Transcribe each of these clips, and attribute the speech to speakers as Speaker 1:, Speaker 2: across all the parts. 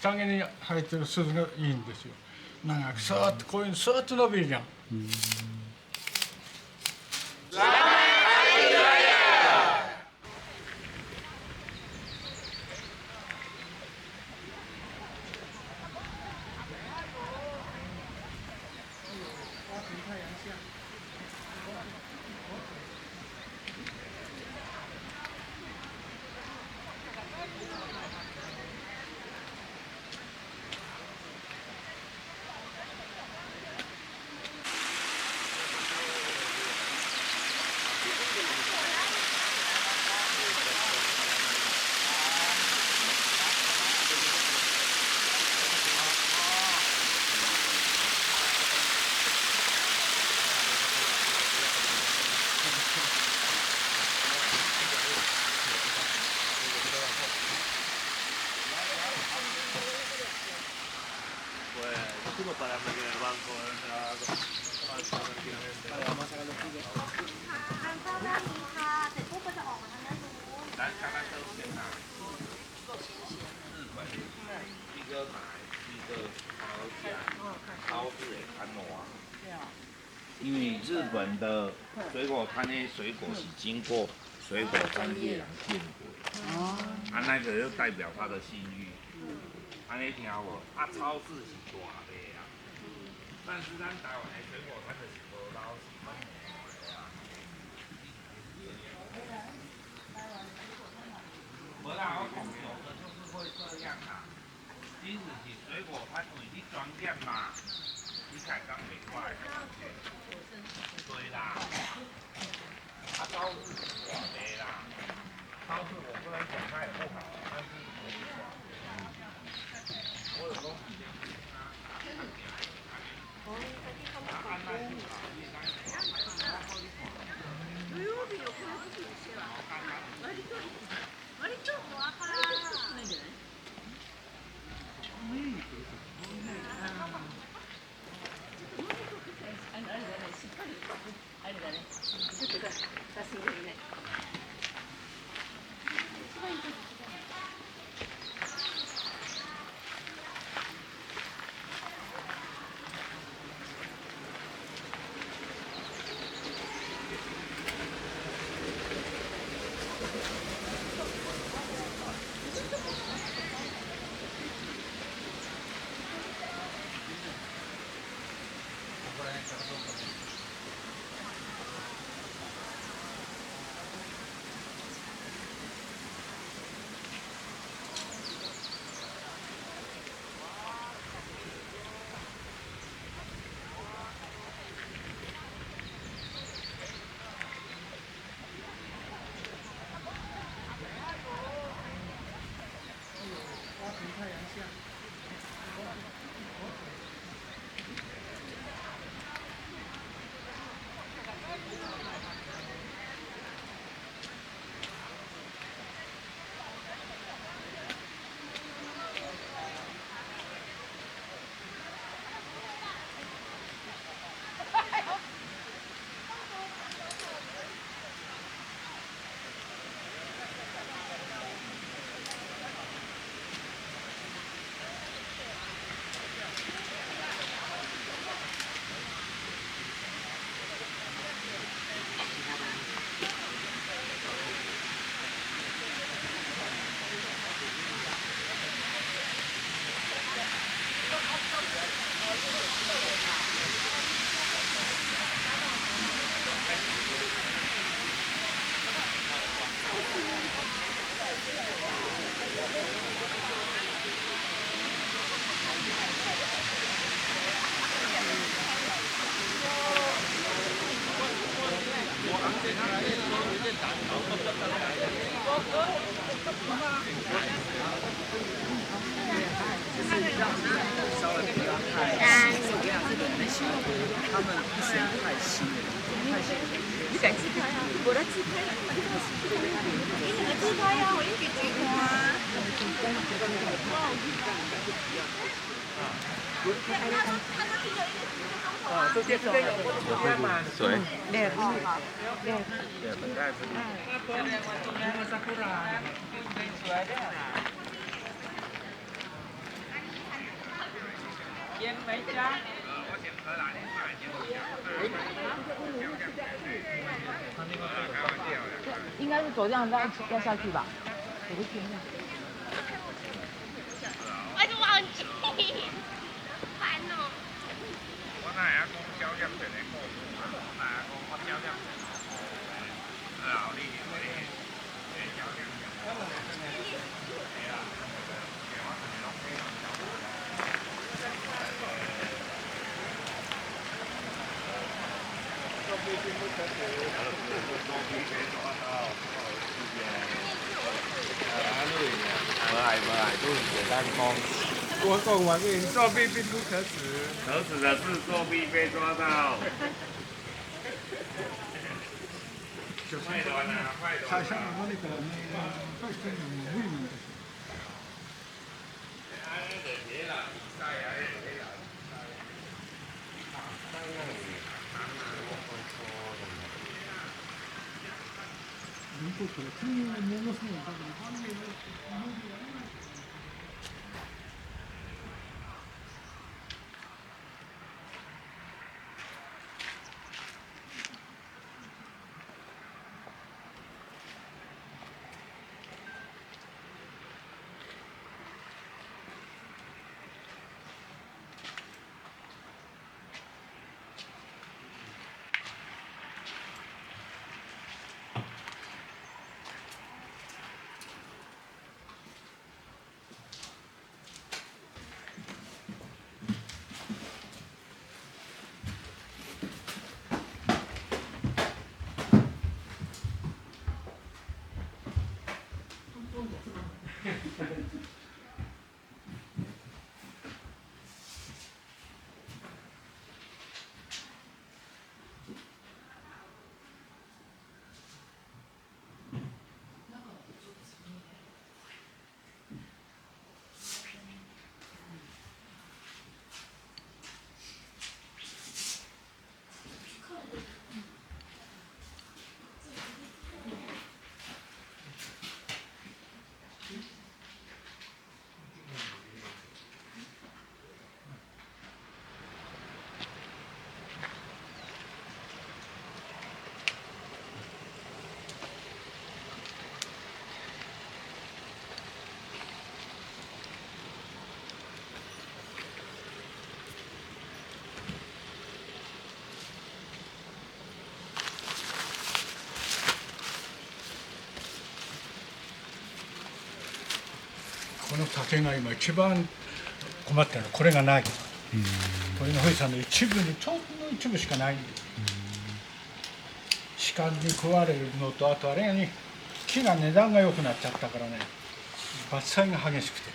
Speaker 1: 下着に生えてる筋がいいんですよ。長くスーッとこういうふうにスーッと伸びるじゃん。
Speaker 2: Estuvo pararme aquí en el banco tranquilamente. Vale, vamos a sacar los tickets.
Speaker 3: ทางเข้าด้านนี้ค่ะเสร็จปุ๊บมันจะออกมาทางด้านนู้น
Speaker 4: 一个奶，一个超市的看我啊。因为日本的水果摊的水果是经过水果专业人鉴果，那个就代表他的信誉。安尼听无？超市是大的啊，但是咱台湾的水果摊就是无老是分的啊。无啦，我讲有的就是会这样啊。即使是水果摊，因为你专业嘛，你才讲袂出来。对啦，超市是大的啦，超市我不能讲它也不好，但是我有时候。
Speaker 2: 他们不喜欢太新的，太新的。
Speaker 5: 你敢自拍啊？我来自拍啊！你两个自拍啊！我一起举看啊！
Speaker 2: 这边嘛，
Speaker 5: 水。
Speaker 2: 对，本来是。
Speaker 5: 应该是走这样要下去吧？我的天哪！
Speaker 3: 我就忘记，烦哦。
Speaker 1: 我讲话嘅作弊并不可耻。
Speaker 4: 可耻的是作弊被抓到。快端啊，快端！
Speaker 1: 他像我那个最近的未能的。不可能，那个是我的。この竹が今一番困ってるのはこれがない。これが富士山の一部にちょんの一部しかないんです。鹿に食われるのとあとあれに木が値段が良くなっちゃったからね伐採が激しくて。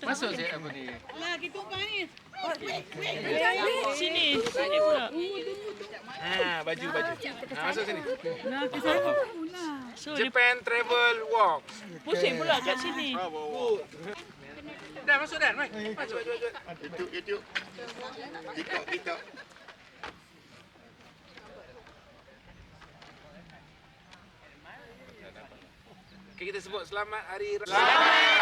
Speaker 2: Masuk je apa ni?
Speaker 5: Sini pula.
Speaker 2: Baju. Masuk sini.
Speaker 5: So
Speaker 2: Japan Travel Walk.
Speaker 5: pusing pula kat sini.
Speaker 2: Dah masuk dah, mai. Masuk.
Speaker 4: Itu. Kita.
Speaker 2: Okay, kita sebut selamat hari raya.